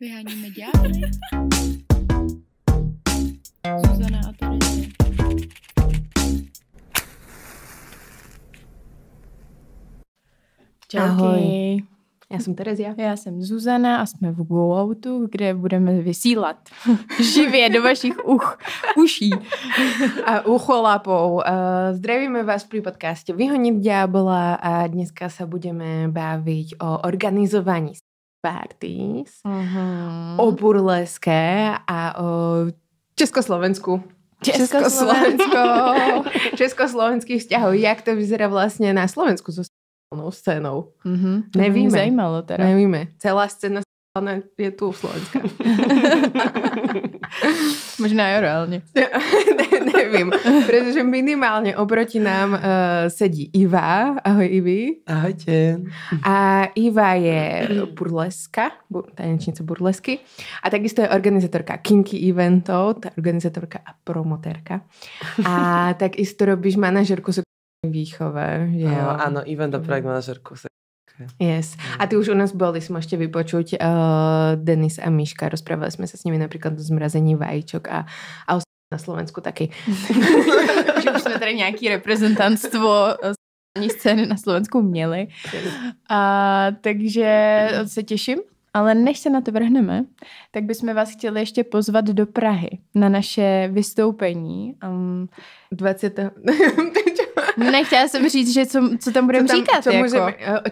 Vyháníme ďábly. Zuzana a Terezie. Čauky. Ahoj. Já jsem Terezia. Já jsem Zuzana a jsme v GoOutu, kde budeme vysílat živě do vašich uší. A ucholapou. Zdravíme vás pri podcaste Vyhoniť ďábla a dneska sa budeme baviť o organizovaní parties, o burleske a o Československu. Československých vzťahov. Jak to vyzerá vlastne na Slovensku so scénou? Nevíme. Zajímalo teda. Nevíme. Celá scéna je tu v Slovensku. Možná jo, reálne. Nevím, pretože minimálne oproti nám sedí Iva. Ahoj, Ivi. Ahojte. A Iva je burleska, tanečnica burlesky. A takisto je organizátorka kinky eventov, tá organizátorka a promotérka. A takisto robíš manažerku výchove. Jo, áno, event a projekt manažerku. Yes. A ty už u nás boli, si môžete vypočuť Denis a Miška. Rozprávali sme sa s nimi napríklad o zmrazení vajíčok a na Slovensku taky. Že už jsme tady nějaký reprezentantstvo scény na Slovensku měli. Takže se těším. Ale než se na to vrhneme, tak bychom vás chtěli ještě pozvat do Prahy na naše vystoupení. 20. Nechtěla jsem říct, že co tam budeme říkat.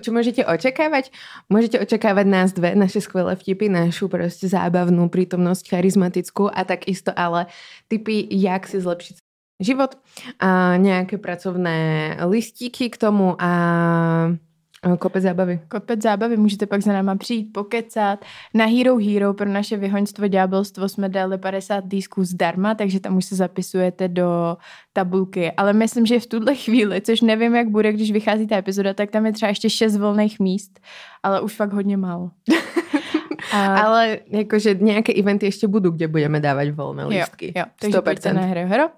Čo môžete očakávať? Môžete očakávať nás dve, naše skvelé vtipy, našu proste zábavnú prítomnosť, charizmatickú a takisto ale tipy, jak si zlepšiť život a nejaké pracovné listíky k tomu a kopec zábavy. Kopec zábavy, můžete pak za náma přijít, pokecat. Na Hero pro naše vyhoňstvo ďábelstvo jsme dali 50 lístků zdarma, takže tam už se zapisujete do tabulky. Ale myslím, že v tuhle chvíli, což nevím, jak bude, když vychází ta epizoda, tak tam je třeba ještě 6 volných míst, ale už fakt hodně málo. Ale jakože nějaké eventy ještě budou, kde budeme dávat volné lístky. Jo, takže 100%. Pojďte na hero.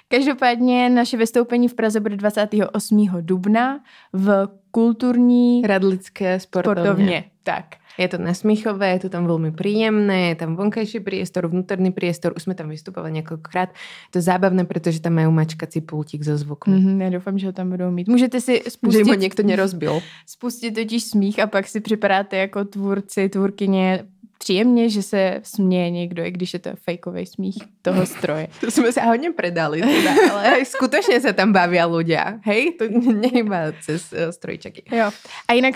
Každopádně naše vystoupení v Praze bude 28. dubna v kulturní Radlické sportovně. Tak. Je to na Smichove, je to tam veľmi príjemné, je tam vonkajší priestor, vnútorný priestor, už sme tam vystupovali niekoľkokrát. Je to zábavné, pretože tam majú mačkací pultík so zvukmi. Já doufám, že ho tam budou mít. Můžete si spustit... Že ho někdo nerozbil. Spustit totiž smích a pak si připadáte jako tvůrci, tvůrkyně příjemně, že se směje někdo, i když je to fejkový smích toho stroje. To jsme se hodně predali, teda, ale skutečně se tam baví ľudia. Hej, to nejba cez strojčaky. Jo. A jinak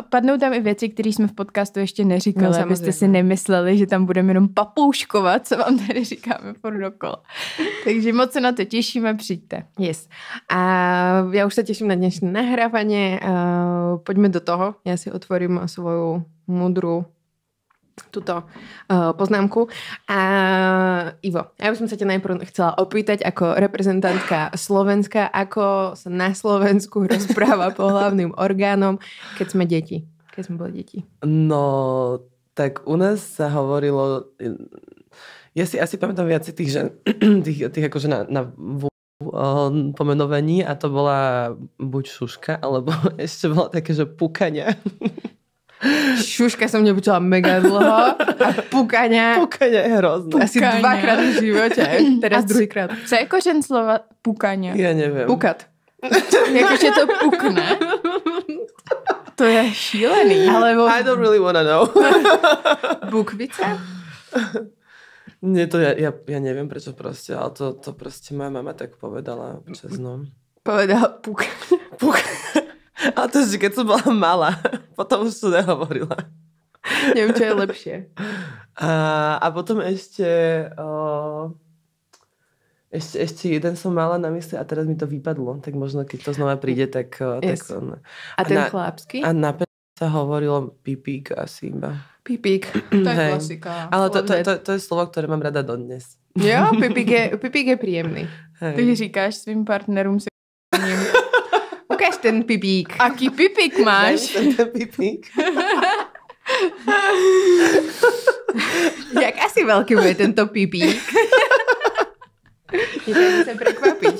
padnou tam i věci, které jsme v podcastu ještě neříkali, no, abyste si nemysleli, že tam budeme jenom papouškovat, co vám tady říkáme furt dokola. Takže moc se na to těšíme, přijďte. Yes. A já už se těším na dnešní nahrávanie. Poďme do toho. Já si otvorím svoju mudru túto poznámku. A Ivo, ja by som sa ťa najprv chcela opýtať ako reprezentantka Slovenska, ako sa na Slovensku rozpráva pohlavným orgánom, keď sme deti. Keď sme boli deti. No, tak u nás sa hovorilo, ja si asi pamätám viac tých akože na pomenovaní a to bola buď šuška, alebo ešte bola také, že pukania. Šuška som nepočula mega dlho a pukania. Pukania je hrozné. Asi 2-krát v živote. Teraz druhýkrát. Co je kořen slova pukania? Ja neviem. Pukat. Jakože to pukne. To je šílený. Alebo... I don't really wanna know. Bukvica? Nie, to ja neviem prečo proste, ale to proste moja mama tak povedala občas, no. Povedala puk. Ale to je, keď som bola malá. Potom už to nehovorila. Neviem, čo je lepšie. A potom ešte jeden som mala na mysli a teraz mi to vypadlo. Tak možno, keď to znova príde, tak... Yes. tak a ten chlapský? A na sa hovorilo pipík asi iba. Pipík. To je klasika. Ale to je slovo, ktoré mám rada dodnes. Jo, pipík je príjemný. Hej. Ty říkáš svým partnerům si ukáž ten pipík. Aký pipík máš? Ten pipík. Jak asi veľký bude tento pipík? Nechajme sa prekvapiť.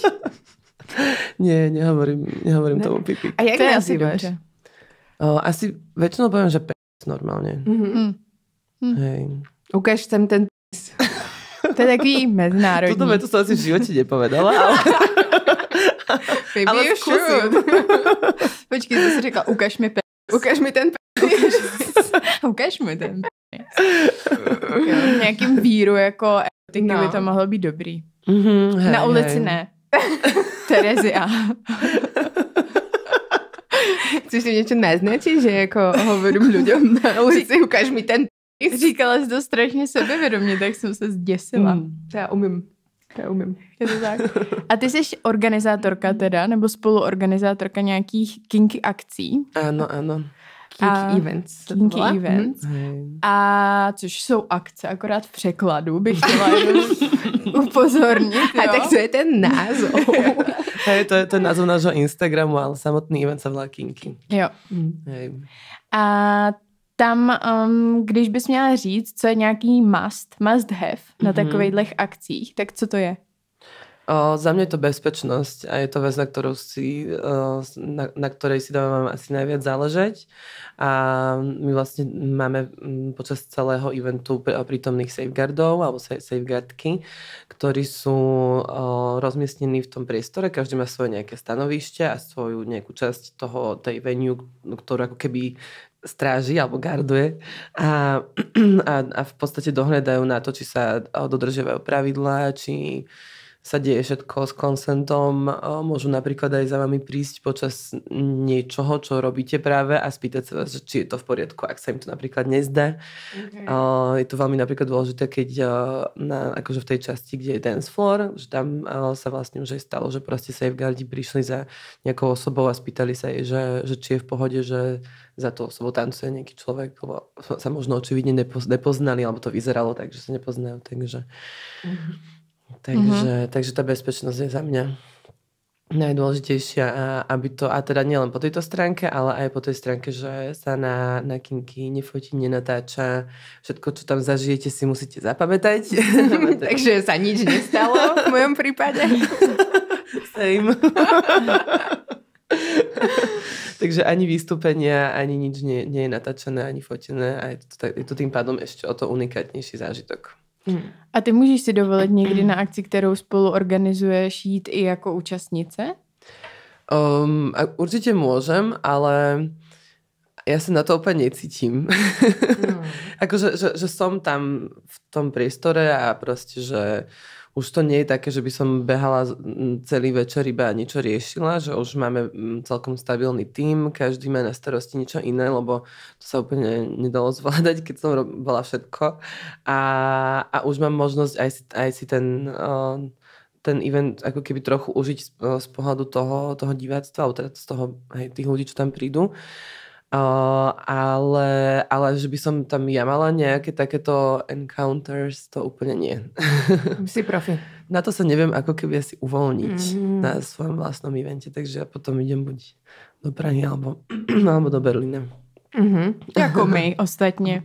Nie, nehovorím tomu pipík. A jak nazývaš? Asi väčšinou poviem, že pes normálne. Mm-hmm. Hej. Ukáž sem ten To je takový mezinárodní. Tuto vetu som asi v živote nepovedala, ale... Maybe ale you should. Počkej, to si řekla, ukaž mi Ukáž mi ten Ukaž mi ten nějakým víru jako etiky by to mohlo být dobrý. Hej, na ulici ne. Terezia. Chceš si niečo naznačiť, že jako hovorím ľuďom na ulici, ukáž mi ten Říkala jsi to strašně sebevědomě, tak jsem se zděsila. Já umím. Je to tak. A ty jsi organizátorka teda, nebo spoluorganizátorka nějakých kinky akcí? Áno. Kinky events. Kinky events. A což jsou akce, akorát v překladu bych chtěla upozornit. A tak to je ten názov. Hej, to je názov nášho Instagramu, ale samotný event sa volá Kinky. Jo. Hej. A tam, když bys měla říct, co je nějaký must have na takovejhlech akcích, tak co to je? Za mňa je to bezpečnosť a je to vec, na ktorej si dávame asi najviac záležať. A my vlastne máme počas celého eventu prítomných safeguardov alebo safeguardky, ktorí sú rozmiestnení v tom priestore. Každý má svoje nejaké stanovište a svoju nejakú časť tej venue, ktorú ako keby stráži alebo garduje a v podstate dohľadajú na to, či sa dodržiavajú pravidlá, či sa deje všetko s konsentom. Môžu napríklad aj za vami prísť počas niečoho, čo robíte práve a spýtať sa vás, či je to v poriadku, ak sa im to napríklad nezdá. Okay. Je to veľmi napríklad dôležité, keď akože v tej časti, kde je dance floor, že tam sa vlastne už aj stalo, že proste safeguardi prišli za nejakou osobou a spýtali sa jej, že či je v pohode, že za tú osobou tancuje nejaký človek, lebo sa možno očividne nepoznali, alebo to vyzeralo tak, že sa nepoznajú, takže... Takže tá bezpečnosť je za mňa najdôležitejšia a teda nielen po tejto stránke, ale aj po tej stránke, že sa na kinky nefotí, nenatáča. Všetko, čo tam zažijete, si musíte zapamätať. Takže sa nič nestalo v mojom prípade. Same. Takže ani vystúpenia, ani nič nie je natáčané, ani fotené a je to tým pádom ešte o to unikátnejší zážitok. A ty můžeš si dovolit někdy na akci, kterou spolu organizuješ, jít i jako účastnice? Určite môžem, ale ja sa na to úplne necítim. Akože, že som tam v tom priestore a proste, že už to nie je také, že by som behala celý večer iba niečo riešila, že už máme celkom stabilný tím, každý má na starosti niečo iné, lebo to sa úplne nedalo zvládať, keď som bola všetko. A už mám možnosť aj si ten event ako keby trochu užiť z pohľadu toho diváctva, alebo teda z toho aj tých ľudí, čo tam prídu. Ale že by som tam ja mala nejaké takéto encounters, to úplne nie. Si profi. Na to sa neviem ako keby asi uvoľniť na svojom vlastnom evente, takže ja potom idem buď do Prahy alebo do Berlína. Jako my ostatně.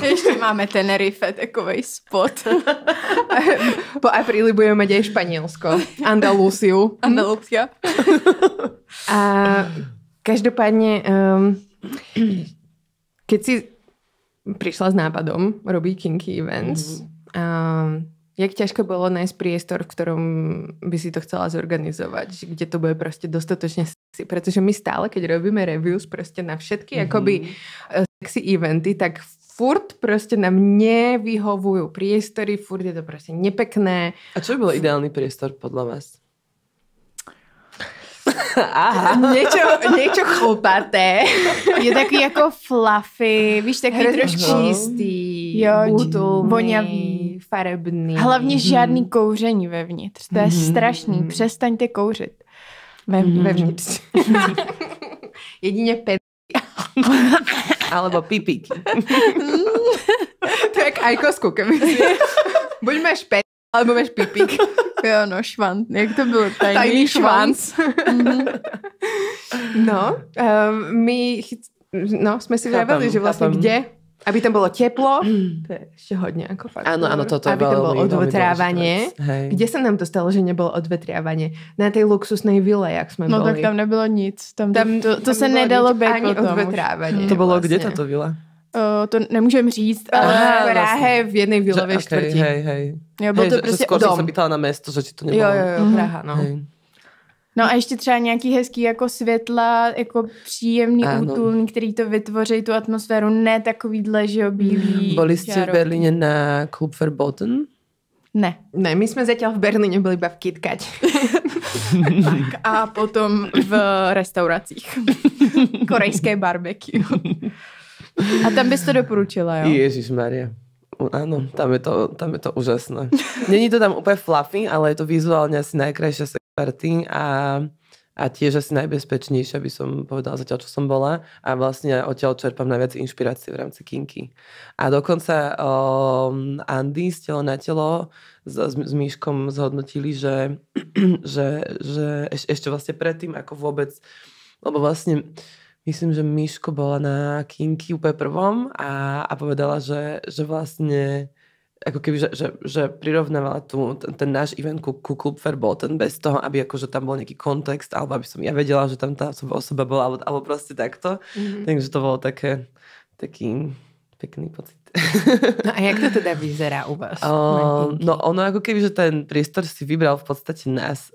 Ještě máme Tenerife, takovej spot. Po apríli budeme mať aj Španielsko. Andalúziu. A každopádne, keď si prišla s nápadom robiť kinky events, jak ťažko bolo nájsť priestor, v ktorom by si to chcela zorganizovať, kde to bude proste dostatočne sexy, pretože my stále, keď robíme reviews proste na všetky akoby sexy eventy, tak furt proste nám nevyhovujú priestory, furt je to proste nepekné. A čo by bol ideálny priestor podľa vás? Aha. Niečo chlpaté. Je takový jako fluffy, víš, takový trošku čistý, útulný, farebný. Hlavně žádný kouření vevnitř. To je strašný. Přestaňte kouřit. Vevnitř. Jedině alebo pipíky. To je jak ajkosku, keby si... Buď máš alebo máš pipík. Jo, no, švant. Jak to bylo? Tajný švanc. No, my jsme si vravili, že vlastně kde, aby tam bylo teplo, to je ještě hodně jako fakt. Áno, toto je aby tam bylo odvetrávanie. Kde se nám to stalo, že nebylo odvetrávanie? Na té luxusnej vile, jak jsme byli. No tak tam nebylo nic. To se nedalo být ani odvetrávanie. To bylo kde táto vila? To nemůžem říct, ale Praha je v jednej vilovej štvrti. Hej. Jo, byl to prostě skôr dom. som sa pýtala na mesto, že či to nebolo. Jo, Praha, no. Hej. No a ještě třeba nějaký hezký jako světla, jako příjemný Áno. útulný, který to vytvoří tu atmosféru, ne takovýhle, že jo, bílý. Boli ste v čárovky. Berlíne na Club Verboten? Ne. Ne, my sme zatiaľ v Berlíne byli iba v KitKat. Tak a potom v restauracích. Korejské barbecue. A tam bys to doporučila, jo? Ježišmaria. Áno, tam je to úžasné. Není to tam úplne fluffy, ale je to vizuálne asi najkrajšia sex party a tiež asi najbezpečnejšia, by som povedala zatiaľ, čo som bola. A vlastne odtiaľ čerpám najviac inšpirácie v rámci kinky. A dokonca Andy z Telo na telo s Míškom zhodnotili, že ešte vlastne predtým, ako vôbec, lebo vlastne myslím, že Míško bola na kinky úplne prvom a povedala, že vlastne ako keby, že prirovnávala ten náš event ku Club Verboten bez toho, aby akože tam bol nejaký kontext, alebo aby som ja vedela, že tam tá osoba bola, alebo proste takto. Takže to bolo taký pekný pocit. No a jak to teda vyzerá u vás? No ono ako keby, že ten priestor si vybral v podstate nás.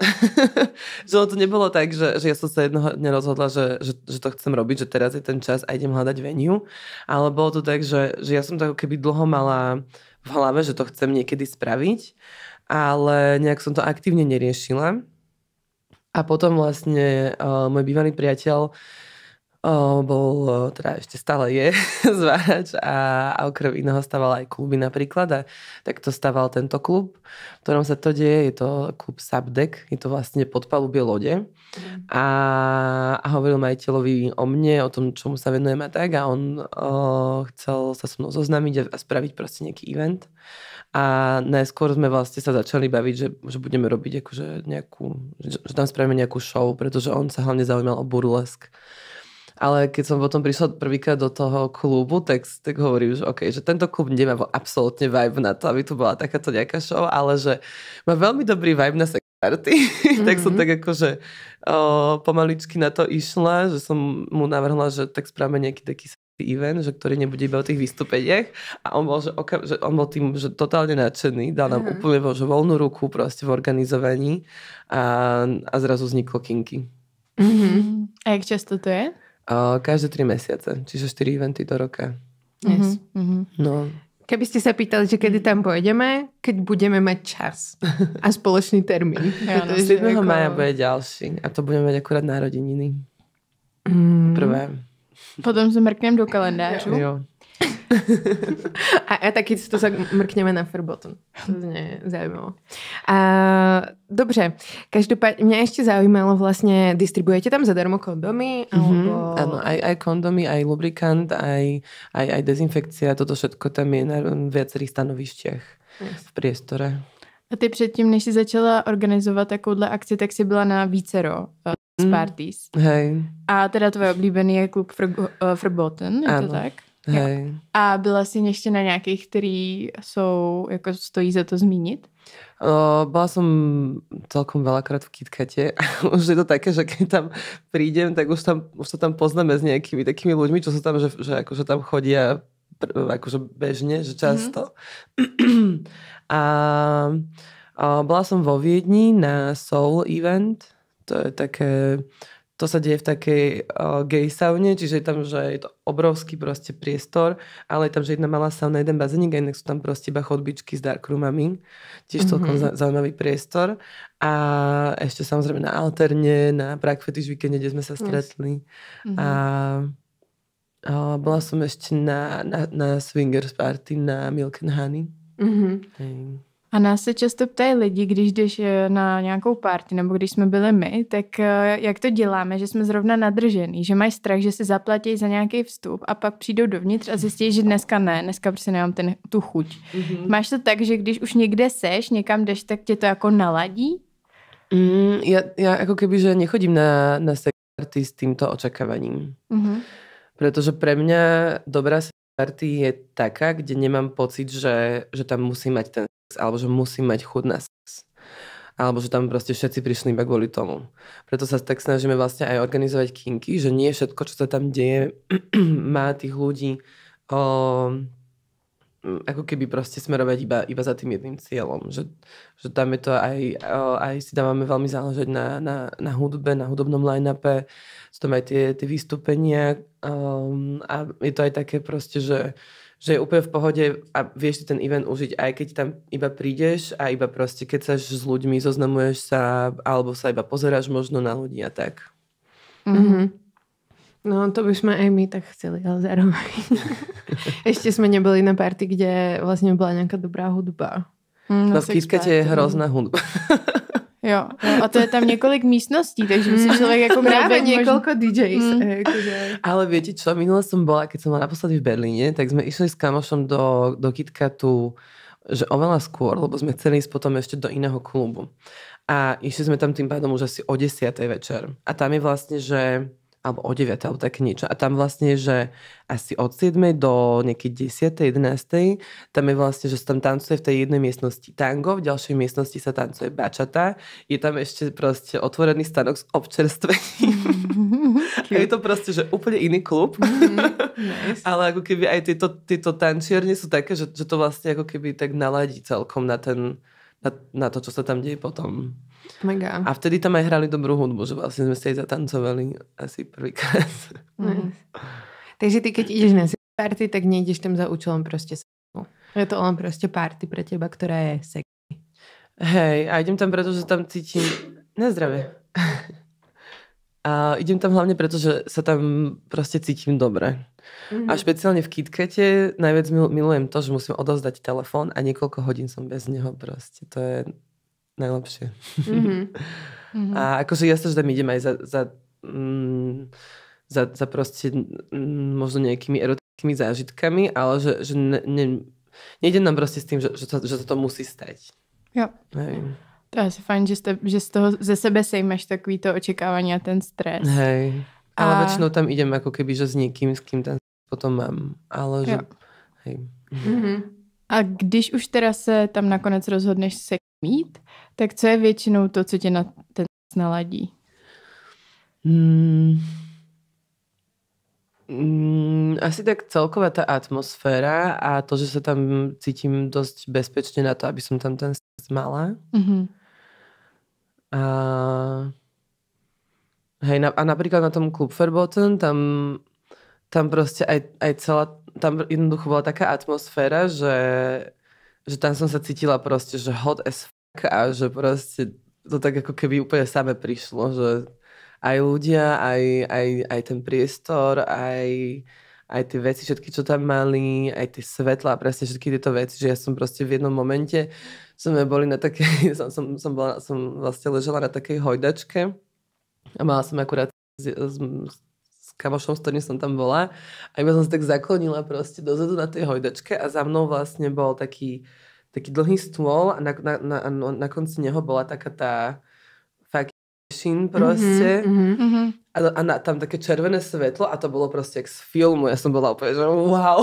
Že ono to nebolo tak, že ja som sa jednoho dňa rozhodla, že to chcem robiť, že teraz je ten čas a idem hľadať venue. Ale bolo to tak, že ja som to ako keby dlho mala v hlave, že to chcem niekedy spraviť, ale nejak som to aktívne neriešila. A potom vlastne môj bývalý priateľ bol, teda ešte stále je zvárač a okrem iného stával aj kluby napríklad a tak to stával tento klub, v ktorom sa to deje, je to klub Subdeck, je to vlastne podpalubie lode a hovoril majiteľovi o mne, o tom, čomu sa venujem a tak a on chcel sa so mnou zoznámiť a spraviť proste nejaký event a najskôr sme vlastne sa začali baviť, že budeme robiť akože že tam spravíme nejakú show, pretože on sa hlavne zaujímal o burlesk. Ale keď som potom prišla prvýkrát do toho klubu, tak hovorím, že okay, že tento klub nemá absolútne vibe na to, aby tu bola takáto nejaká show, ale že má veľmi dobrý vibe na sex party. Tak som tak akože pomaličky na to išla, že som mu navrhla, že tak spravíme nejaký taký event, že ktorý nebude iba o tých vystúpeniach a on bol, že on bol tým, že totálne nadšený, dal nám úplne že voľnú ruku proste v organizovaní a zrazu vzniklo kinky. A jak často to je? Každé 3 mesiace, čiže 4 eventy do roka. Yes. No. Keby ste sa pýtali, že kedy tam pôjdeme, keď budeme mať čas a spoločný termín. 7. maja bude ďalší a to budeme mať akurát narodeniny. Prvé. Potom sa mrknem do kalendářu. Jo. A taky to sa mrkneme na Verboten. To znie zaujímavo. Dobře, každopádně mě ještě zaujímalo vlastně, distribujete tam zadarmo kondomy? Alebo... Áno, aj kondomy, aj lubrikant, aj dezinfekcia, toto všetko tam je na viacerých stanovišťach v priestore. A ty předtím, než jsi začala organizovat takovouhle akci, tak jsi byla na vícero parties. Hej. A teda tvoje oblíbený je klub Verboten, je to tak? Hej. A byla jsi ještě na nějakých, který jsou, jako stojí za to zmínit? Bola som celkom veľakrát v KitKate a už je to také, že keď tam prídem, tak už to tam poznáme s nejakými takými ľuďmi, čo sú tam, že akože tam chodia akože bežne, že často. A bola som vo Viedni na Soul event, to je také... To sa deje v takej gay saune, čiže je tam, že je to obrovský proste priestor, ale je tam, že jedna malá sauna, jeden bazénik a inak sú tam proste iba chodbičky s darkroomami. Tiež celkom zaujímavý priestor. A ešte samozrejme na Alterne, na Prague Fetish Weekende, kde sme sa stretli. A bola som ešte na swingers party na Milk and Honey. Hej. A nás se často ptají lidi, když jdeš na nějakou party, nebo když jsme byli my, tak jak to děláme, že jsme zrovna nadržený, že mají strach, že si zaplatí za nějaký vstup a pak přijdou dovnitř a zjistí, že dneska prostě nemám tu chuť. Máš to tak, že když už někde seš, někam jdeš, tak tě to jako naladí? Ja ako keby, že nechodím na sex party s týmto očakávaním. Pretože pre mňa dobrá sex party je taká, kde nemám pocit, že tam musím mať ten sex, alebo že musím mať chuť na sex. Alebo že tam proste všetci prišli iba kvôli tomu. Preto sa tak snažíme vlastne aj organizovať kinky, že nie všetko, čo sa tam deje, má tých ľudí ako keby proste smerovať iba za tým jedným cieľom. Že tam je to aj si dávame veľmi záležať na hudbe, na hudobnom line-upe, sú tam aj tie vystúpenia a je to aj také proste, že je úplne v pohode a vieš si ten event užiť, aj keď tam iba prídeš a iba proste keď sa s ľuďmi, zoznamuješ sa alebo sa iba pozeráš možno na ľudí a tak. Mhm. No to by sme aj my tak chceli, ale zároveň. Ešte sme neboli na party, kde vlastne bola nejaká dobrá hudba. No v KitKate je hrozná hudba. Jo, a to je tam několik místností, takže by si člověk jako měl Práve niekoľko DJs. Ale viete čo, minule som bola, keď som bola naposledy v Berlíne, tak sme išli s kamošom do KitKatu, že oveľa skôr, lebo sme chceli ísť potom ešte do iného klubu. A išli sme tam tým pádom už asi o 10. večer. A tam je vlastne, že alebo o 9, alebo také niečo. A tam vlastne, že asi od 7 do niekej 10, 11, tam je vlastne, že sa tam tancuje v tej jednej miestnosti tango, v ďalšej miestnosti sa tancuje bachata, je tam ešte proste otvorený stanok s občerstvením. A je to proste, že úplne iný klub. Nice. Ale ako keby aj tieto tančierne sú také, že to vlastne ako keby tak naladí celkom na to, čo sa tam deje potom. Mega. A vtedy tam aj hrali dobrú hudbu, že vlastne sme si aj zatancovali asi prvýkrát. Takže ty, keď ideš na party, tak nejdeš tam za účelom proste sexu. Je to len proste party pre teba, ktorá je sexy. Hej, a idem tam, pretože tam cítim... Nezdravie. A idem tam hlavne preto, že sa tam proste cítim dobre. A špeciálne v KitKate najviac milujem to, že musím odovzdať telefón a niekoľko hodín som bez neho proste. To je najlepšie. A akože ja sa, že tam idem aj za proste možno nejakými erotickými zážitkami, ale že nejdem nám proste s tým, že to musí stať. Jo. Hej. To je asi fajn, že z toho ze sebe sejmeš takový to očekávání a ten stres. Hej. Ale väčšinou tam idem ako keby, že s niekým, s kým tam potom mám. Ale že... Hej. A když už teda se tam nakonec rozhodneš se mít, tak co je většinou to, co tě na ten naladí? Asi tak celková tá atmosféra a to, že sa tam cítim dosť bezpečne na to, aby som tam ten stres mala. A napríklad na tom Club Verboten tam proste aj celá, tam jednoducho bola taká atmosféra, že tam som sa cítila proste, že hot as fuck a že proste to tak ako keby úplne same prišlo, že aj ľudia, aj ten priestor, aj tie veci, všetky, čo tam mali, aj tie svetla, presne všetky tieto veci, že ja som proste v jednom momente sme boli na takej, som vlastne ležela na takej hojdačke a mala som akurát s kamošom, s ktorým som tam bola a iba som sa tak zaklonila proste dozadu na tej hojdačke a za mnou vlastne bol taký dlhý stôl a na konci neho bola taká tá proste. A tam také červené svetlo a to bolo proste jak z filmu. Ja som bola úplne, že wow.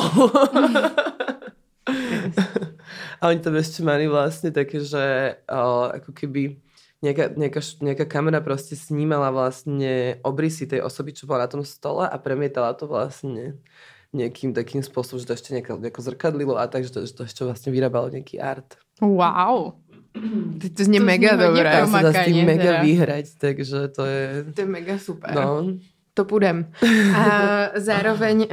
A oni tam ešte mali vlastne také, že ako keby nejaká kamera proste snímala vlastne obrysy tej osoby, čo bola na tom stole a premietala to vlastne nejakým takým spôsobom, že to ešte nejako zrkadlilo a tak, že to ešte vlastne vyrábalo nejaký art. Wow. To znie mega dobré. Dá sa s tým mega vyhrať, takže to je... To je mega super. No. To pôjdem. A zároveň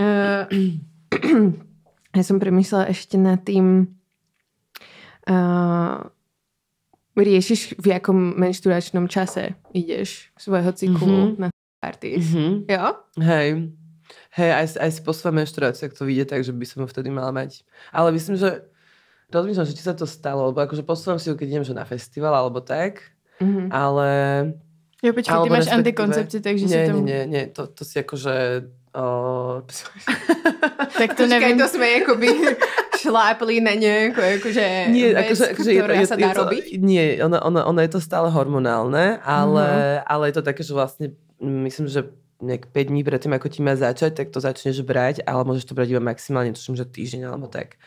ja som premyslela ešte nad tým riešiš, v jakom menšturačnom čase ideš svojho cyklu na parties. Jo? Hej, aj si po svojej menštruácii, ak to vyjde tak, že by som ho vtedy mala mať. Ale myslím, že rozmýšľam, že či sa to stalo, lebo akože posúvam si ho, keď idem že na festival alebo tak, ale... Jo, počkej, ty máš antikoncepci, takže si to... Nie, to si akože... Tak to neviem. To sme akoby šlápli na nejakú akože vec, ktorá sa dá robiť? Nie, ono je to stále hormonálne, ale je to také, že vlastne myslím, že nejak 5 dní predtým, ako ti má začať, tak to začneš brať, ale môžeš to brať iba maximálne, tuším, že týždeň alebo tak.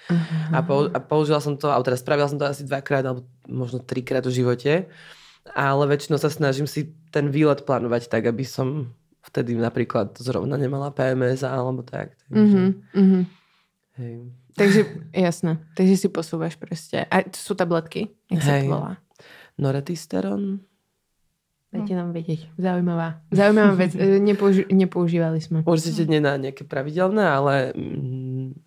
A použila som to, alebo teda spravila som to asi 2-krát alebo možno 3-krát v živote, ale väčšinou sa snažím si ten výlet plánovať tak, aby som vtedy napríklad zrovna nemala PMS alebo tak. Takže... Hej. Takže, jasné. Takže si posúvaš proste. A to sú tabletky? Jak sa to volá? Noretisteron. Dajte nám vedieť. Zaujímavá vec. Nepoužívali sme. Určite nie na nejaké pravidelné, ale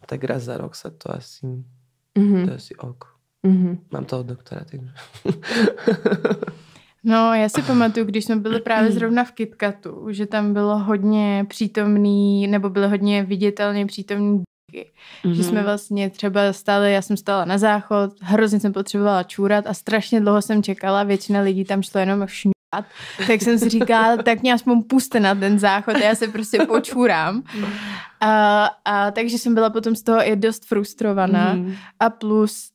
tak raz za rok sa to asi... To je asi ok. Mám to od doktora, takže... No, já si pamatuju, když jsme byli právě zrovna v KitKatu, že tam bylo hodně přítomný, nebo byly hodně viditelně přítomný díky. Že jsme vlastně třeba stáli, já jsem stála na záchod, hrozně jsem potřebovala čůrat a strašně dlouho jsem čekala, většina lidí tam šlo jenom šňurat. Tak jsem si říkala, tak mě aspoň puste na ten záchod a já se prostě počůrám. A takže jsem byla potom z toho i dost frustrovaná. A plus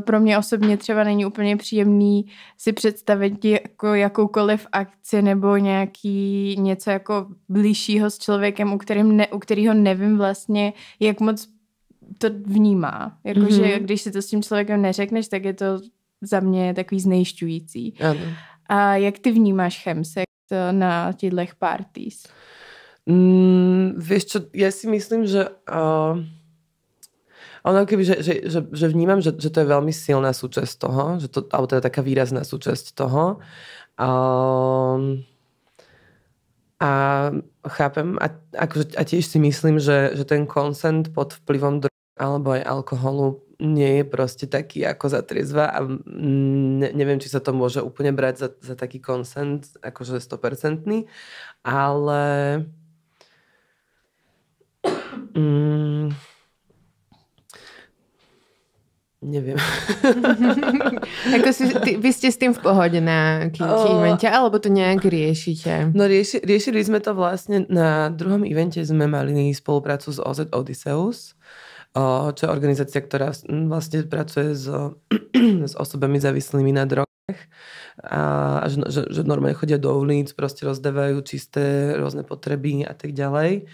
pro mě osobně třeba není úplně příjemný si představit jako jakoukoliv akci nebo něco jako bližšího s člověkem, u kterého nevím vlastně, jak moc to vnímá. Jakože když si to s tím člověkem neřekneš, tak je to za mě takový znejšťující. Ano. A jak ty vnímáš chemsex na těchto parties? Vieš čo, ja si myslím, že ono keby, že vnímam, že to je veľmi silná súčasť toho, že to, alebo teda taká výrazná súčasť toho. A chápem a tiež si myslím, že ten consent pod vplyvom drogy alebo aj alkoholu nie je proste taký ako za triezva a neviem, či sa to môže úplne brať za taký consent, akože 100%, ale neviem. Ako vy ste s tým v pohode na evente, alebo to nejak riešite? No riešili sme to vlastne na druhom evente, sme mali spoluprácu s OZ Odysseus, čo je organizácia, ktorá vlastne pracuje s osobami závislými na drogách a že normálne chodia do ulic, proste rozdávajú čisté rôzne potreby a tak ďalej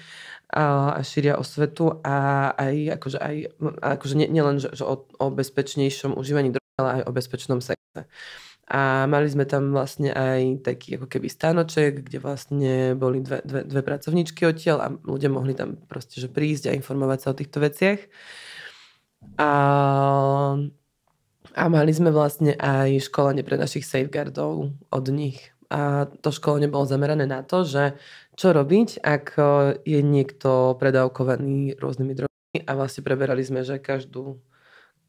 a šíria osvetu a aj akože nielen že o bezpečnejšom užívaní drog, ale aj o bezpečnom sexe. A mali sme tam vlastne aj taký ako keby stánoček, kde vlastne boli dve pracovníčky odtiaľ a ľudia mohli tam proste že prísť a informovať sa o týchto veciach. A mali sme vlastne aj školenie pre našich safeguardov od nich. A to školenie bolo zamerané na to, že čo robiť, ak je niekto predávkovaný rôznymi drogami a vlastne preberali sme, že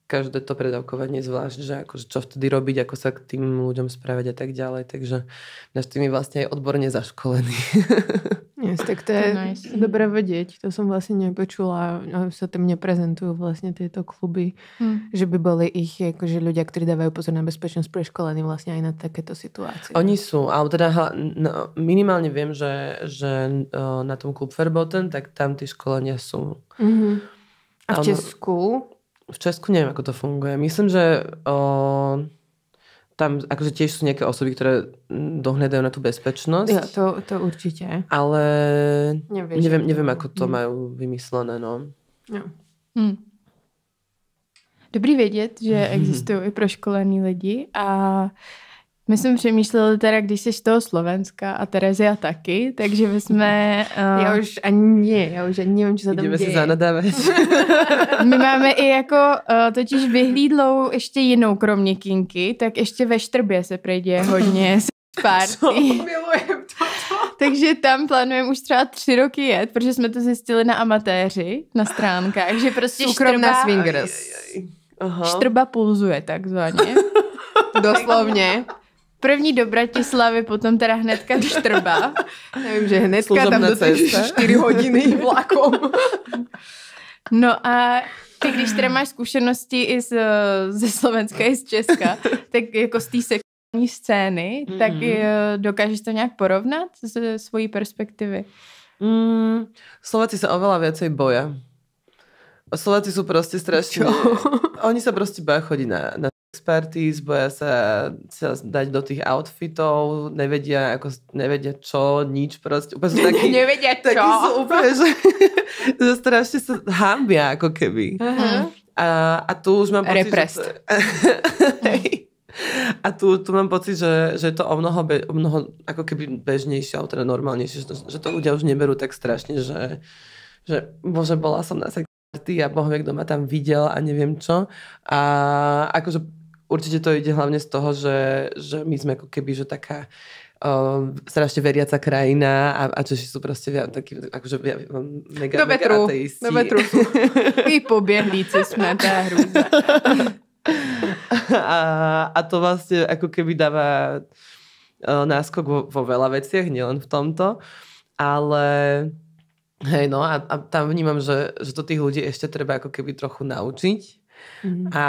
každé to predávkovanie zvlášť, že akože čo vtedy robiť, ako sa k tým ľuďom správať a tak ďalej. Takže náš tým je vlastne aj odborne zaškolený. Yes, tak to je nice. Dobré vedieť. To som vlastne nepočula. Sa tam neprezentujú vlastne tieto kluby. Že by boli ich akože ľudia, ktorí dávajú pozor na bezpečnosť, preškolení vlastne aj na takéto situácie. Oni sú, ale teda minimálne viem, že na tom klub Verboten, tak tam tie školenia sú. A v Česku? V Česku neviem, ako to funguje. Myslím, že tam akože tiež sú nejaké osoby, ktoré dohľadajú na tú bezpečnosť. Ja, to určite. Ale neviem, ako to majú vymyslené. No. Ja. Dobrý vědět, že existují i proškolení lidi a my jsme přemýšleli teda, když jsi z toho Slovenska a Terezia taky, takže my jsme... Já už ani nevím, co se tam děje. Ideme si zanadávat. My máme i jako totiž vyhlídlou ještě jinou, kromě kinky, tak ještě ve Štrbě se prejde hodně party. Milujem to. Takže tam plánujeme už třeba 3 roky jet, protože jsme to zjistili na amatéři, na stránkách, že prostě Súkromná swingers. Štrba pulzuje takzvaně. Doslovně. První do Bratislavy, potom teda hnedka do Štrba. Nevím, že hnedka tam dostaneš 4 hodiny vlakom. No a ty, když teda máš zkušenosti i ze Slovenska, i z Česka, tak jako z té sexuální scény, tak dokážeš to nějak porovnat ze svojí perspektivy? Slováci sa oveľa viacej boja. Slováci sú proste strašne... Oni sa proste boja chodiť na parties, boja sa dať do tých outfitov, nevedia čo, nič proste. Úplne sú takí, nevedia čo. Takí sú úplne, že strašne sa hanbia, ako keby. A tu už mám pocit, a tu mám pocit, že je to o mnoho ako keby bežnejšie, alebo teda normálnejšie, že to ľudia už neberú tak strašne, že bože, bola som na sex a bohovie, kto ma tam videl a neviem čo. A akože určite to ide hlavne z toho, že my sme ako keby, že taká strašne veriaca krajina a Češi sú proste takí akože mega ateisti. Do vetru sú. My pobiehlíci sme, tá hrúza. A to vlastne ako keby dáva náskok vo veľa veciach, nielen v tomto. Ale hej, no a tam vnímam, že to tých ľudí ešte treba ako keby trochu naučiť a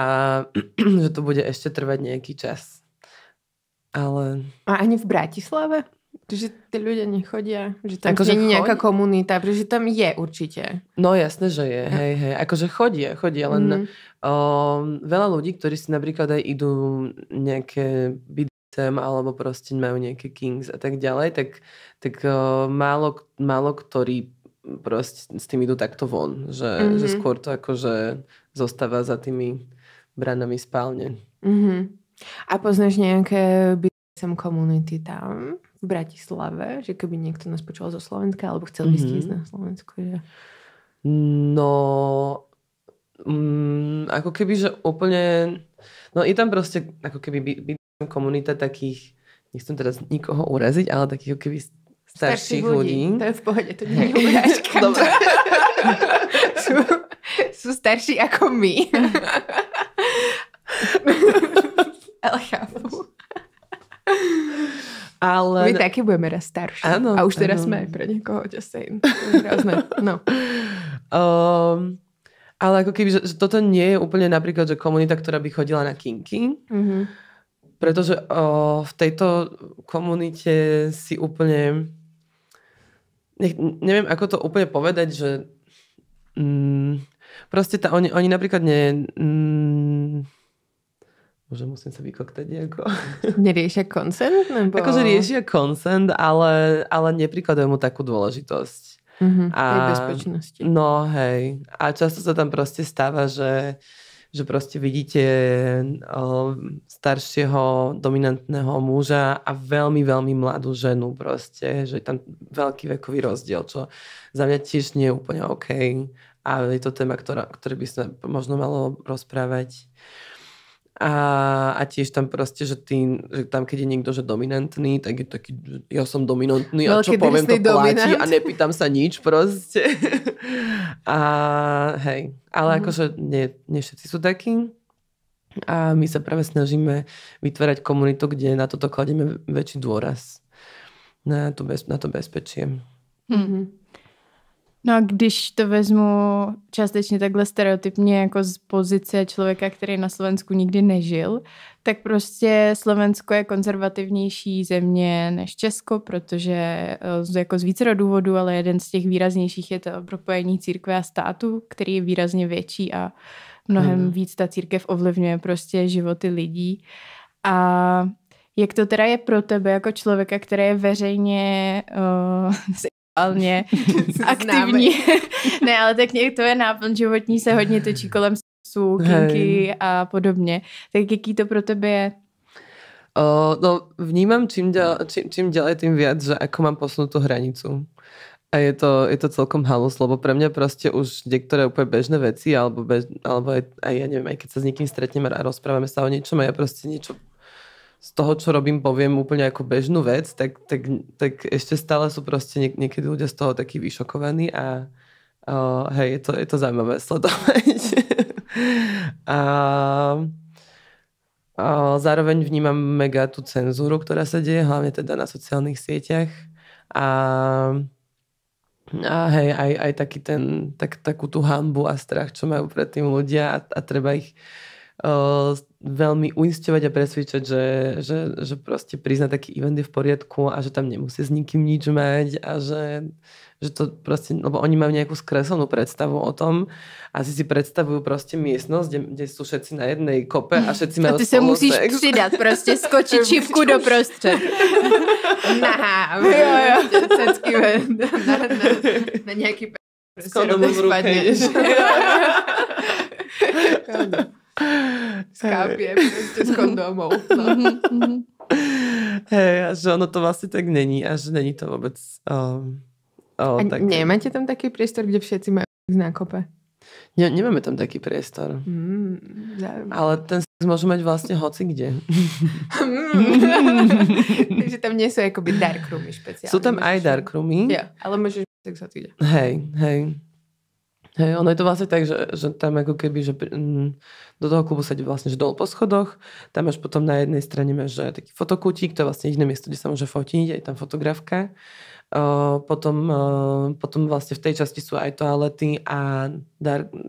že to bude ešte trvať nejaký čas. Ale... A ani v Bratislave? Že tí ľudia nechodia? Že tam akože nie je nejaká komunita? Pretože tam je určite. No jasné, že je. Hej. Akože chodia. Len veľa ľudí, ktorí si napríklad aj idú nejaké BDSM alebo proste majú nejaké kings a tak ďalej, tak málo ktorí proste s tým idú takto von. Že skôr to akože zostáva za tými branami spálne. A poznáš nejaké BDSM komunity tam v Bratislave? Že keby niekto nás počul zo Slovenska alebo chcel by ísť na Slovensku? Že... No, ako keby, že úplne... No je tam proste ako keby BDSM komunita takých, nechcem teraz nikoho uraziť, ale takých ako keby starších ľudí. To je v pohode, to nie je urážka. Dobre. sú starší ako my. Ale chápu. Ale... My taky budeme raz starší. Áno, a už teraz sme pre niekoho ďasejn. No. Ale ako keby, že toto nie je úplne napríklad, že komunita, ktorá by chodila na kinky. Pretože v tejto komunite si úplne... neviem, ako to úplne povedať, že... proste oni napríklad Bože, musím sa vykoktať nejako. Neriešia consent? Nebo... Akože riešia consent, ale neprikladajú mu takú dôležitosť. Tej bezpečnosti. No hej. A často sa tam proste stáva, že proste vidíte staršieho dominantného muža a veľmi, veľmi mladú ženu proste. Že je tam veľký vekový rozdiel, čo za mňa tiež nie je úplne OK. A je to téma, ktoré by sa možno malo rozprávať. A tiež tam proste, že tam, keď je niekto, že dominantný, tak je taký, ja som dominantný a čo poviem, to platí a nepýtam sa nič proste. A hej, ale akože nie všetci sú takí. A my sa práve snažíme vytvárať komunitu, kde na toto kladieme väčší dôraz. Na to bezpečie. No a když to vezmu částečně takhle stereotypně jako z pozice člověka, který na Slovensku nikdy nežil, tak prostě Slovensko je konzervativnější země než Česko, protože jako z vícero důvodů, ale jeden z těch výraznějších je to propojení církve a státu, který je výrazně větší a mnohem víc ta církev ovlivňuje prostě životy lidí. A jak to teda je pro tebe jako člověka, který je veřejně aktivní. Ne, ale tak to je náplň životní, se hodně točí kolem sexu, kinky a podobně. Tak jaký to pro tebe je? No, vnímam čím ďalej tým viac, že ako mám posunúť tú hranicu. A je to celkom halus, lebo pre mňa proste už niektoré úplne bežné veci, alebo aj ja neviem, aj keď sa s niekým stretneme a rozprávame sa o niečom a ja proste niečo z toho, čo robím, poviem úplne ako bežnú vec, tak ešte stále sú proste niekedy ľudia z toho takí vyšokovaní a hej, je to zaujímavé sledovať. a zároveň vnímam mega tú cenzúru, ktorá sa deje, hlavne teda na sociálnych sieťach a hej, aj takú tú hanbu a strach, čo majú pred tým ľudia a treba ich veľmi uisťovať a presvedčať, že proste priznať taký event je v poriadku a že tam nemusí s nikým nič mať a že to proste, lebo oni majú nejakú skreslenú predstavu o tom a si predstavujú proste miestnosť, kde sú všetci na jednej kope a všetci majú spolu sex. A ty sa musíš pridať, proste skočiť čipku do prostred. Nahá. Jo. Cecky na nejaký s kondomom v ruke. Skápie proste s kondomou. No. Hej, a že ono to vlastne tak není a že není to vôbec a tak... Nemáte tam taký priestor, kde všetci majú na kope? Nemáme tam taký priestor. Ale ten sex môžu mať vlastne hoci kde. Takže tam nie sú akoby dark roomy špeciálne. Sú tam aj dark roomy. Ja, ale môžeš sex hoci kde. Hej, ono je to vlastne tak, že tam ako keby, že do toho klubu sa ide vlastne že dole po schodoch, tam máš potom na jednej strane máš taký fotokútik, to je vlastne jediné miesto, kde sa môže fotiť, aj tam fotografka. Potom vlastne v tej časti sú aj toalety a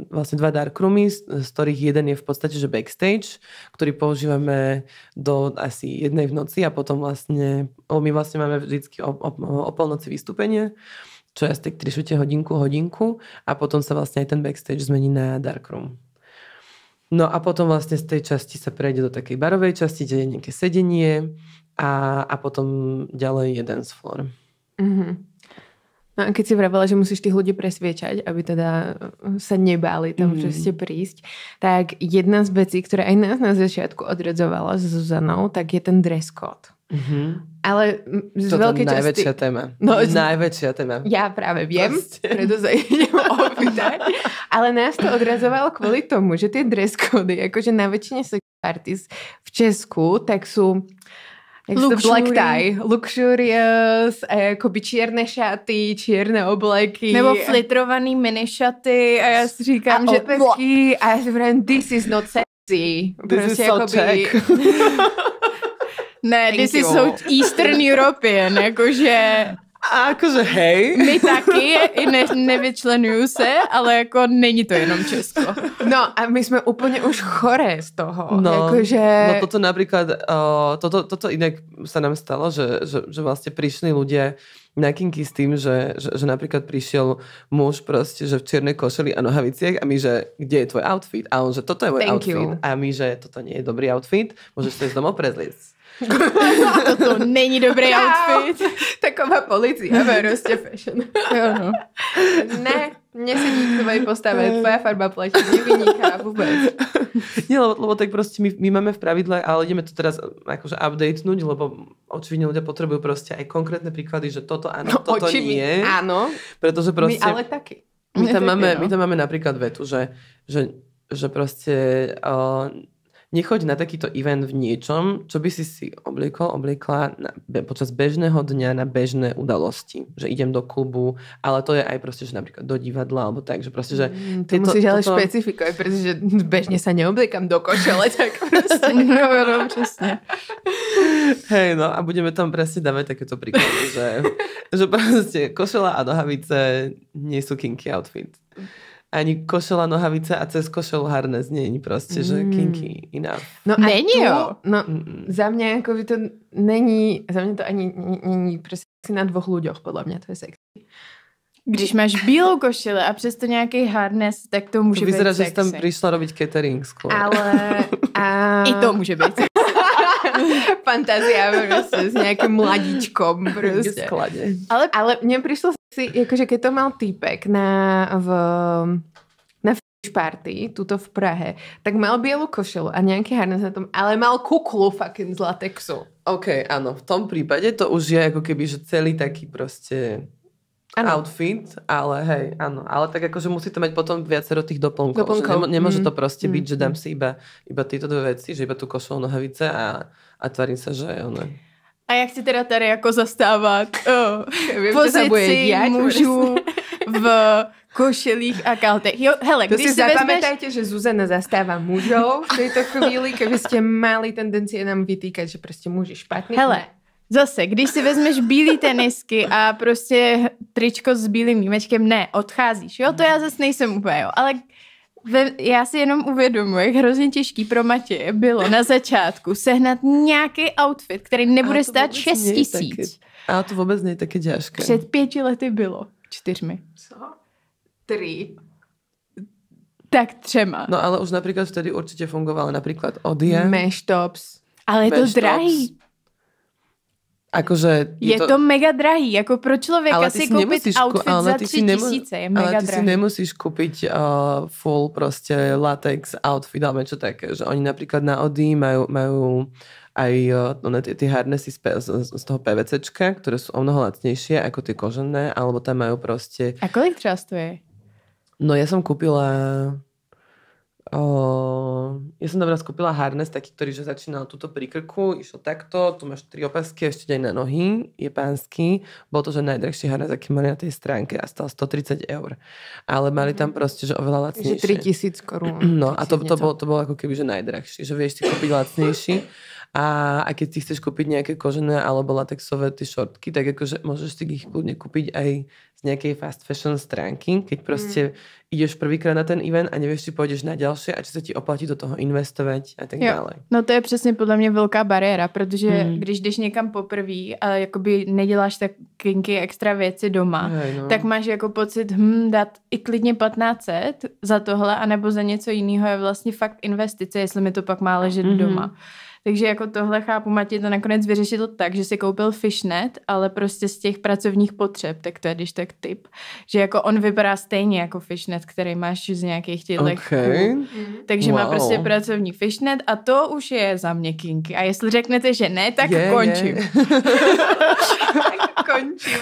vlastne 2 dark roomy, z ktorých jeden je v podstate že backstage, ktorý používame do asi 1 v noci a potom vlastne, my vlastne máme vždycky o polnoci vystúpenie, čo je asi tak 3 hodinku a potom sa vlastne aj ten backstage zmení na dark room. No a potom vlastne z tej časti sa prejde do takej barovej časti, kde je nejaké sedenie a potom ďalej je dance floor. Mm-hmm. No a keď si vravela, že musíš tých ľudí presviečať, aby teda sa nebáli tam, že ste prísť, tak jedna z vecí, ktorá aj nás na začiatku odradzovala s Zuzanou, tak je ten dress code. Mm-hmm. Ale z toto veľkej časti... najväčšia téma. Najväčšia téma. Ja práve viem, preto sa idem opýtať. Ale nás to odrazovalo kvôli tomu, že tie dress cody, akože na väčšine sex parties v Česku, tak sú black tie, luxurious, akoby čierne šaty, čierne obleky. Nebo flitrovaný minišaty a já si říkám, že opätky, a já si vrám, this is not sexy. This is so Czech. Ne, this is so Eastern European, jakože... A akože hej. My taky, nevyčlenujú se, ale jako není to jenom Česko. No a my jsme úplně už choré z toho. No, jakože... no toto napríklad, toto inak sa nám stalo, že vlastne prišli ľudia na kinky s tým, že napríklad prišiel muž proste, že v čiernej košeli a nohaviciach a my, že kde je tvoj outfit? A on, že toto je môj outfit. You. A my, že toto nie je dobrý outfit, môžeš to ísť domov prezliecť. Toto není dobrý outfit. Taková policia, proste fashion. Jo, no. Ne, nesedí k tvojej postave, tvoja farba pleti, nevyniká vôbec. Nie, lebo tak proste my máme v pravidle, ale ideme to teraz akože updatenúť, lebo očividne ľudia potrebujú proste aj konkrétne príklady, že toto áno, toto nie. Áno, pretože proste... My ale taky. My tam máme napríklad vetu, že proste... nechoď na takýto event v niečom, čo by si obliekla počas bežného dňa na bežné udalosti. Že idem do klubu, ale to je aj proste, že napríklad do divadla, alebo tak, že proste, že... To musíš ale špecifikovať, pretože bežne sa neobliekam do košele, tak proste. No, presne. Hej, no a budeme tam presne dávať takéto príklady, že proste košela a nohavice nie sú kinky outfit. Ani košela, nohavice a cez košelu harness nie je proste, že kinky enough. No není jo. No, za mňa akoby to není, za mňa to ani není presne na 2 ľuďoch, podľa mňa to je sexy. Když máš bílou košili a přesto nějaký harness, tak to může být sexy. Vyzerá, že jsi tam prišla robiť catering skôr. Ale... I to může být sexy. Fantázia proste s nejakým mladíčkom proste. Ale mne prišlo si, akože keď to mal týpek na fish party, tuto v Prahe, tak mal bielu košelu a nejaký harness na tom, ale mal kuklu fucking z latexu. OK, áno, v tom prípade to už je ako keby, že celý taký proste... outfit, ale hej, áno. Ale tak akože musí to mať potom viacero tých doplnkov. Nemôže to proste byť, že dám si iba tieto 2 veci, že iba tú košelu, nohavice a tvarím sa, že ono. A jak si teda tady jako zastávat pozici mužů v košelích a kaltech. Jo, hele, když si zapamätajte, že Zuzana zastáva mužov v tejto chvíli, keby ste mali tendencie nám vytýkať, že proste muži špatný. Hele, zase, když si vezmeš bílý tenisky a prostě tričko s bílým výjimečkem, ne, odcházíš, jo, to já zase nejsem úplně, jo, ale já si jenom uvědomuji, jak hrozně těžký pro Matěje bylo na začátku sehnat nějaký outfit, který nebude stát 6 000. Ale to vůbec nie je také ťažké. Před 5 lety bylo. 4. Co? 3. Tak 3. No ale už napríklad vtedy určite fungovala napríklad Odia. Mesh tops. Ale je to drahý. Akože je to mega drahý, jako pro člověka si koupit outfit za 3 000 je mega drahý. Ale ty si nemusíš kúpiť full proste latex outfit, alebo čo také, že oni napríklad na Odi majú aj tie harnessy z toho PVCčka, ktoré sú o mnoho lacnejšie ako tie kožené, alebo tam majú proste... A kolik třeba stojí? No ja som kúpila... ja som dobrá skúpila harness, taký, ktorý že začínal túto pri krku, išiel takto, tu máš 3 opasky, ešte aj na nohy, je pánsky. Bol to, že najdrahší harness, aký mali na tej stránke a stal 130 €. Ale mali tam proste, že oveľa lacnejšie. Že 3 000 korún. No a to bolo ako keby, že najdrahší, že vieš si kúpiť lacnejší. A keď si chceš kúpiť nejaké kožené alebo latexové tie šortky, tak akože môžeš si ich kľudne kúpiť aj z nejakej fast fashion stránky, keď proste ideš prvýkrát na ten event a nevieš, či pôjdeš na ďalšie a či sa ti oplatí do toho investovať a tak dále. No to je přesně podle mě velká bariéra, protože když jdeš někam poprvé a jakoby neděláš tak kinky extra věci doma, tak máš jako pocit dát i klidně 1500 za tohle anebo za něco jiného je vlastně fakt investice, jestli mi to pak má ležet doma. Takže jako tohle chápu, Matěj to nakonec vyřešil tak, že si koupil fishnet, ale prostě z těch pracovních potřeb, tak to je když tak tip, že jako on vypadá stejně jako fishnet, který máš z nějakých těchto Takže má prostě pracovní fishnet a to už je za mě kinky. A jestli řeknete, že ne, tak končím. Tak končím.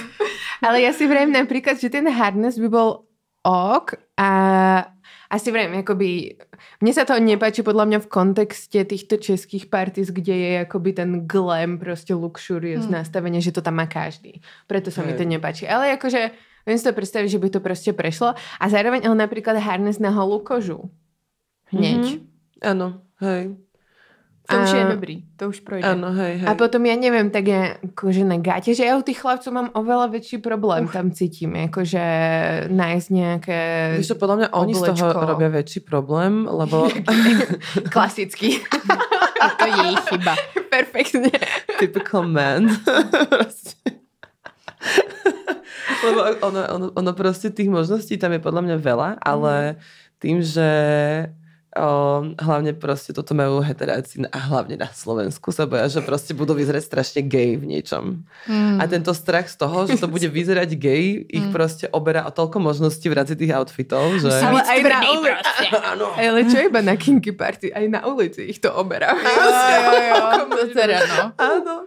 Ale ja si vrajím napríklad, že ten harness by bol ok a si vrajím, akoby mne sa to nepáči podľa mňa v kontexte týchto českých parties, kde je akoby ten glam, proste luxurious nastavenie, že to tam má každý. Preto sa mi to nepáči. Ale akože viem si to predstaviť, že by to proste prešlo. A zároveň ale napríklad harness na holú kožu. Hneď. Áno, hej. To už je dobrý, to už projde. Áno, hej. A potom ja neviem, tak ja akože na gáte, že ja u tých chlapcov mám oveľa väčší problém, tam cítim, akože nájsť nejaké Víš čo, podľa mňa oni z toho robia väčší problém, lebo... Klasicky. To je jej chyba. Perfektne. Typical man. Lebo ono proste tých možností tam je podľa mňa veľa, ale tým, že hlavne proste toto majú heteráci a hlavne na Slovensku sa boja, že proste budú vyzerať strašne gay v niečom. A tento strach z toho, že to bude vyzerať gay, ich proste oberá o toľko možností v rámci tých outfitov, že... Ale aj na ulici. Ale čo iba na kinky party? Aj na ulici ich to oberá. Áno.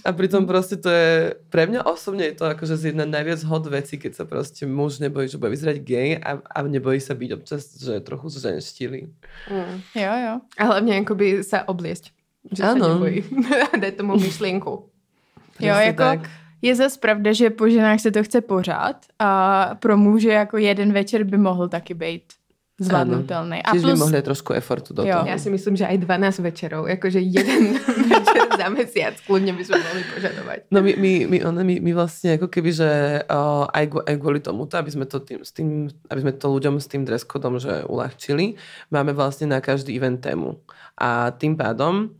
A pritom proste to je... Pre mňa osobne je to akože z jedna najviac hot vecí, keď sa proste muž nebojí, že bude vyzerať gay a nebojí sa byť občas, že trochu zženštili. Jo. A hlavne akoby sa obliesť. Že sa nebojí. Daj tomu myšlienku. Jo, jako tak. Je zase pravda, že po ženách se to chce pořád a pro muže jako jeden večer by mohl taky být zvládnutelný. Čiže by mohli trošku efortu do toho. Ja si myslím, že aj 12 večerov, akože jeden večer za mesiac kľudne by sme mohli požadovať. No my vlastne ako keby, že aj kvôli tomuto, aby sme to ľuďom s tým dress codom že uľahčili, máme vlastne na každý event tému. A tým pádom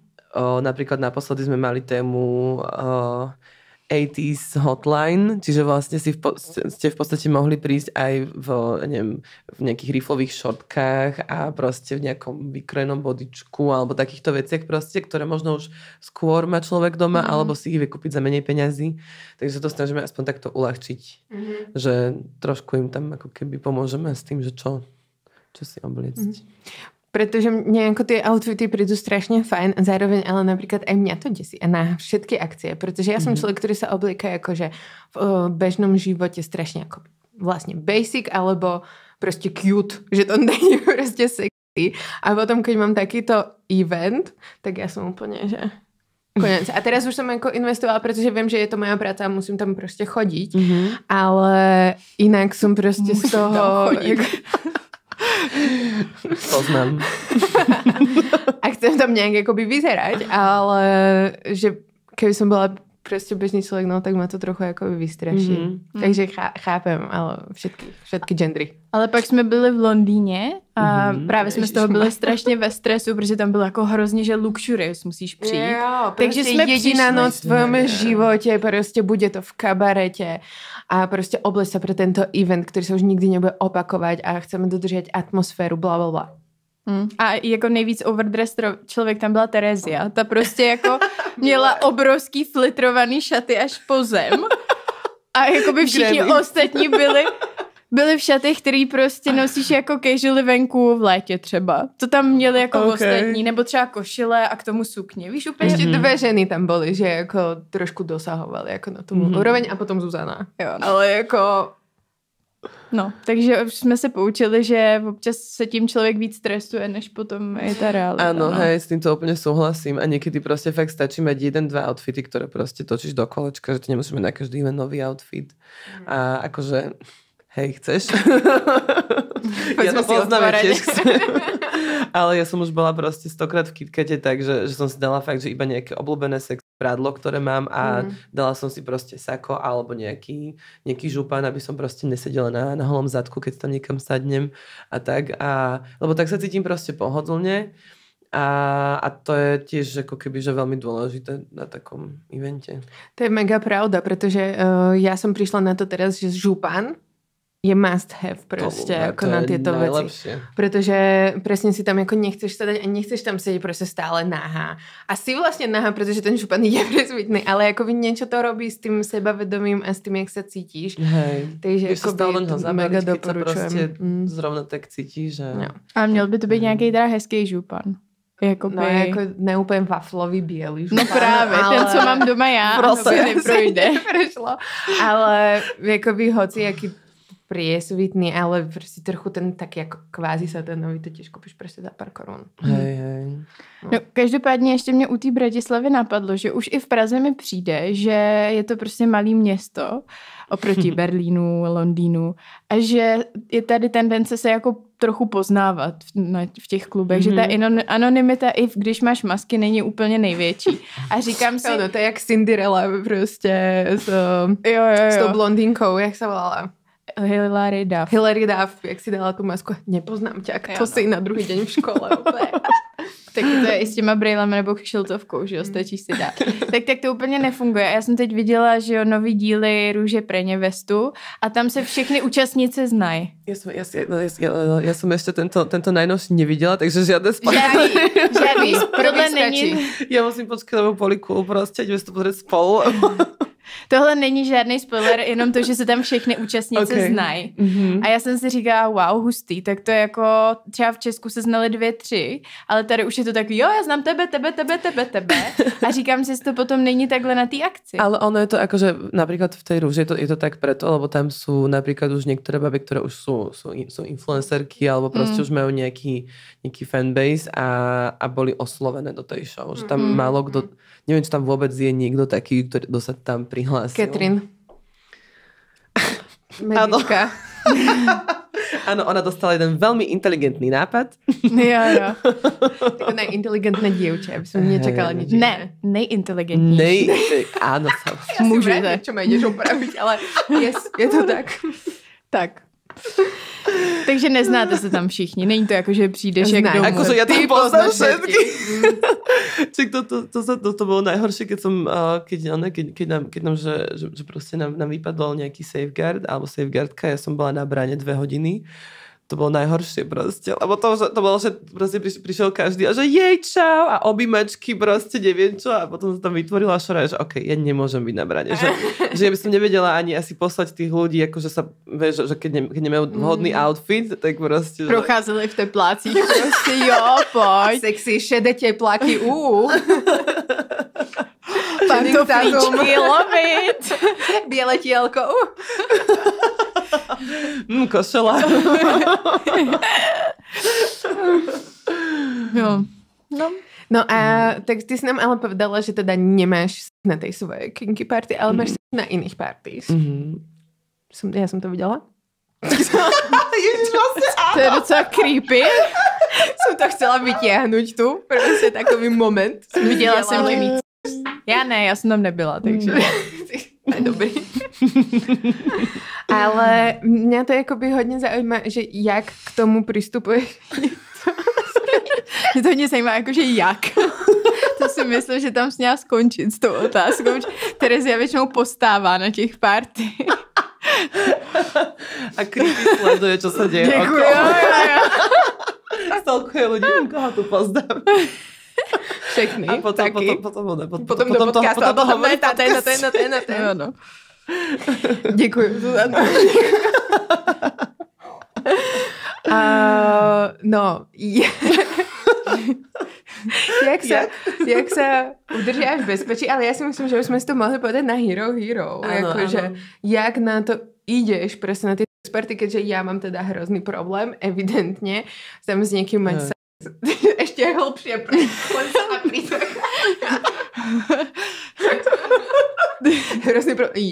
napríklad naposledy sme mali tému 80s hotline, čiže vlastne ste v podstate mohli prísť aj v nejakých riflových šortkách a proste v nejakom vykrojenom bodičku alebo takýchto veciach proste, ktoré možno už skôr má človek doma alebo si ich vie kúpiť za menej peňazí. Takže to snažíme aspoň takto uľahčiť. Že trošku im tam ako keby pomôžeme s tým, že čo si obliecť. Pretože mne ako tie outfity prídu strašne fajn, zároveň ale napríklad aj mňa to desí a na všetky akcie, pretože ja som človek, ktorý sa oblieka akože v bežnom živote strašne ako vlastne basic alebo proste cute, že to nie je proste sexy. A potom, keď mám takýto event, tak ja som úplne, že konec. A teraz už som ako investovala, pretože viem, že je to moja práca a musím tam proste chodiť, ale inak som proste z toho... Poznám. A chcem tam nejak akoby vyzerať, ale že keby som bola proste bežný človek, no tak ma to trochu akoby vystraší. Takže chápem, ale všetky gendry. Ale pak jsme byli v Londýně a právě jsme z toho byli strašně ve stresu, protože tam bylo jako hrozně, že luxurious musíš přijít. Jo, takže jsme jediná noc v tvojom živote, prostě bude to v kabarete a prostě obleč sa pre tento event, který se už nikdy nebude opakovat a chceme dodržet atmosféru, blablabla. A jako nejvíc overdress člověk tam byla Terezia. Ta prostě jako měla obrovský flitrovaný šaty až po zem a jako by všichni ostatní byli v šatech, který prostě nosíš jako casually venku v létě třeba. To tam měli jako ostatní, nebo třeba košile a k tomu sukně. Víš, úplně ještě dve ženy tam byly, že jako trošku dosahovali jako na tomu úroveň a potom Zuzana. Jo. Ale jako No, takže už jsme se poučili, že občas se tím člověk víc stresuje, než potom je ta realita. Áno, hej, s týmto úplne súhlasím a niekedy proste fakt stačí mať 1-2 outfity, ktoré proste točíš do kolečka, že ty nemusíš mať na každý event nový outfit. A akože, hej, chceš? Ja to poznám, tiež chcem. Ale ja som už bola proste 100-krát v KitKate, takže že som si dala fakt, že iba nejaké obľúbené sex prádlo, ktoré mám a dala som si proste sako alebo nejaký župan, aby som proste nesedela na holom zadku, keď tam niekam sadnem a tak. Lebo tak sa cítim proste pohodlne a to je tiež ako keby, že veľmi dôležité na takom evente. To je mega pravda, pretože ja som prišla na to teraz, že župan je must have proste ako na tieto veci. Pretože presne si tam ako nechceš sedať a nechceš tam sedieť proste stále nahá. A si vlastne nahá, pretože ten župan je prezvitný, ale ako by niečo to robí s tým sebavedomím a s tým, jak sa cítiš. Hej. Takže ako by mega doporučujem. Keď sa proste zrovna tak cítíš. No. A měl by to být nějaký teda hezký župan. Jakoby... No jako neúplně waflový bělý župan. No právě, ale... ten, co mám doma já, neprojde. Ale jakoby hoci jaký priesvitný, ale prostě trochu ten taky jako kvázi satanový, to těž koupíš prostě za pár korun. Hej. No, každopádně ještě mě u té Bratislavy napadlo, že už i v Praze mi přijde, že je to prostě malý město oproti Berlínu, Londýnu a že je tady tendence se jako trochu poznávat v těch klubech, že ta anonymita i když máš masky není úplně největší. A říkám si... No, to je jak Cinderella prostě s tou blondýnkou, jak se volala? Hilary Duff, jak si dala tu masku. Nepoznám tě, to si na druhý den v škole. Tak to je i s těma brejlemi nebo kšiltovkou, že jo, stačí si dát. Tak to úplně nefunguje. Já jsem teď viděla, že jo, nový díly Růže Preně Vestu a tam se všechny účastnice znají. Ja som ešte tento najnovší nevidela, takže žiadne spoilery. Žádný spoiler není. Ja musím počkať, lebo Poliku proste, ideme si to pozrieť spolu. Tohle není žádný spoiler, jenom to, že se tam všechny účastnice znají. A já jsem si říkala, wow, hustý, tak to je jako, třeba v Česku se znali 2-3, ale tady už je to takový, jo, já znám tebe. A říkám si, že to potom není takhle na té akci. Ale ono je to akože, napríklad v tej Rúži je to tak preto, lebo tam sú napríklad už niektoré baby, ktoré už sú influencerky, alebo proste už majú nejaký fanbase a boli oslovené do tej show. Že tam málo kto, neviem, či tam vôbec je niekto taký, kto sa tam prihlásil. Catherine. Medička. Áno, ona dostala jeden veľmi inteligentný nápad. Jo. Tako najinteligentné dievče, aby som nečakala nič. Ne, nejinteligentnější. Áno, ja můžu. Ja si vrátím, čo ma ideš opraviť, ale je to tak. Tak. Takže neznáte se tam všichni. Není to jako, že přijdeš jak domů. Akože ja tam poznám všetky. Čiže to bolo najhoršie, keď nám že proste nám vypadol nejaký safeguard alebo safeguardka. Ja som bola na bráne 2 hodiny. To bolo najhoršie proste. Lebo to bolo, že proste prišiel každý a že jej čau a objímačky proste neviem čo a potom sa tam vytvorila šora, že okej, ja nemôžem byť na brane. Že ja by som nevedela ani asi poslať tých ľudí, akože sa, vieš, že keď nemajú vhodný outfit, tak proste... Procházeli v teplácích proste, jo, poď. Sexy, šedé tepláky, Pantoflíčky, lovit. Biele tielko, košela. Jo. No a tak ty si nám ale povedala, že teda nemáš na tej svojej kinky party, ale máš na iných parties. Ja som to videla. To je docela creepy. Som to chcela vytiahnuť tu. Prostě takový moment. Viděla jsem tě víc. Já ne, já jsem tam nebyla, takže... Dobrý. Ale mě to jakoby hodně zajímá, že jak k tomu přistupuješ. Mě to hodně zajímá, jakože jak. To si myslím, že tam směla skončit s tou otázkou. Terezia většinou postává na těch party. A creepy sleduje, čo sa deje. Děkuji. Stalkuje ľudí, koho tu poznám. Všechny. A potom do podcastu. A potom na ten. Ano. Děkuji, Zuzana. No, jak sa udržiaš v bezpečí, ale ja si myslím, že už sme si to mohli povedať na Hero. Jakože, jak na to ideš presne na tie party, keďže ja mám teda hrozný problém, evidentne, chcem s niekým mať sex. Ešte hlbšie len sa napríklad. Hrozný problém.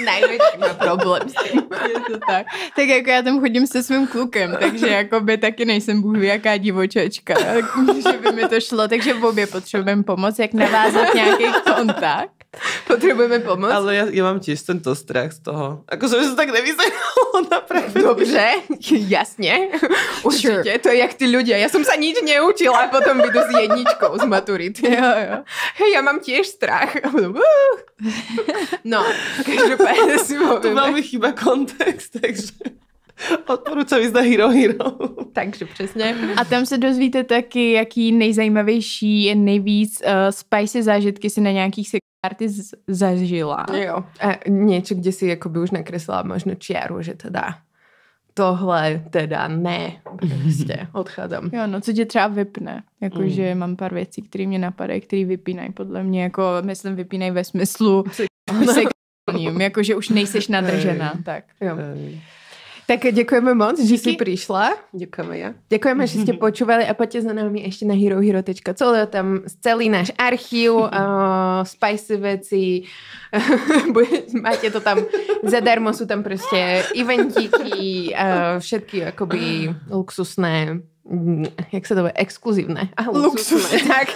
Najvětší má problém s tím. Je to tak. Tak jako já tam chodím se svým klukem, takže jakoby taky nejsem bůh ví jaká divočečka, že by mi to šlo, takže v obě potřebujeme pomoc, jak navázat nějaký kontakt. Potrebujeme pomoc. Ale ja mám tiež tento strach z toho. Akože by sa tak nevyzeralo napravdu. Dobře, jasně. Určitě, sure. To je jak ty ľudia. Ja som sa nič neučila a potom vyjdu s jedničkou z maturity. Jo. Hej, ja mám tiež strach. No, každopádne si Tu povieme. veľmi chýba kontext, takže odporúčam ísť na Hero Hero. Takže přesně. A tam se dozvíte taky, jaký nejzajímavější, nejvíc spicy zážitky si na nějakých party zažila. Jo. A niečo, kde si akoby už nakreslila možno čiaru, že teda tohle teda ne. Prostě odchádzam. Jo, no co tě třeba vypne. Jakože mám pár věcí, které mě napadají, které vypínají podle mě, jako myslím vypínají ve smyslu sexuálním, jakože už nejseš nadržená. Tak. Jo. Tak ďakujeme moc, že si prišla. Ďakujeme ja. Ďakujeme, že ste počúvali a poďte za nami ešte na herohero.co, tam celý náš archív, spicy veci, máte to tam zadarmo, sú tam proste eventíky, všetky akoby luxusné, jak sa to bude, exkluzívne. Luxusné. Tak.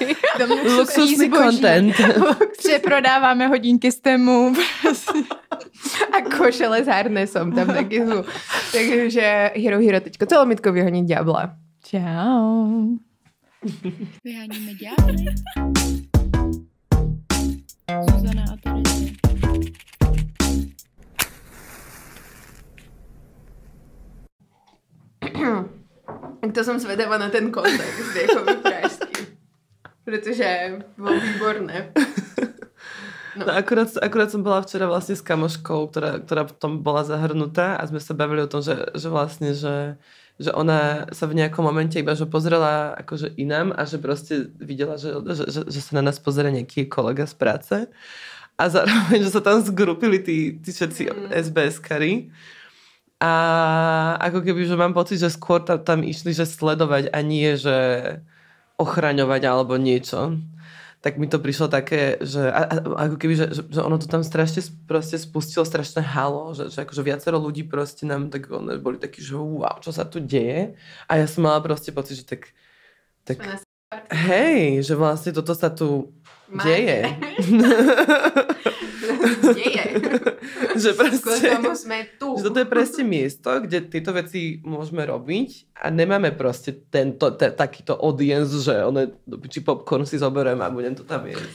Luxusný content. Přeprodáváme hodinky z Temu. A košele s harnesom tam taky sú. Takže herohero.co, Lomitko vyhoniť ďabla. Čau. Vyháníme ďábly. Zuzana a Terezie. Tak to som zvedavá na ten kontext, jako pražský. Protože bol výborné. No akurát som bola včera vlastne s kamoškou, ktorá potom bola zahrnutá a sme sa bavili o tom, že vlastne, že ona sa v nejakom momente iba že pozrela akože inám a že proste videla, že sa na nás pozera nejaký kolega z práce a zároveň, že sa tam zgrupili tí všetci SBS-kari a ako keby, že mám pocit, že skôr tam išli, že sledovať a nie, že ochraňovať alebo niečo. Tak mi to prišlo také, že ako keby, že ono to tam strašne proste spustilo strašné halo, že akože viacero ľudí proste nám tak boli takí, že wow, čo sa tu deje? A ja som mala proste pocit, že tak hej, že vlastne toto sa tu deje. Deje. Že proste, sme tu. že toto je presne miesto, kde tieto veci môžeme robiť a nemáme proste takýto audience, že či popcorn si zoberiem a budem to tam jesť.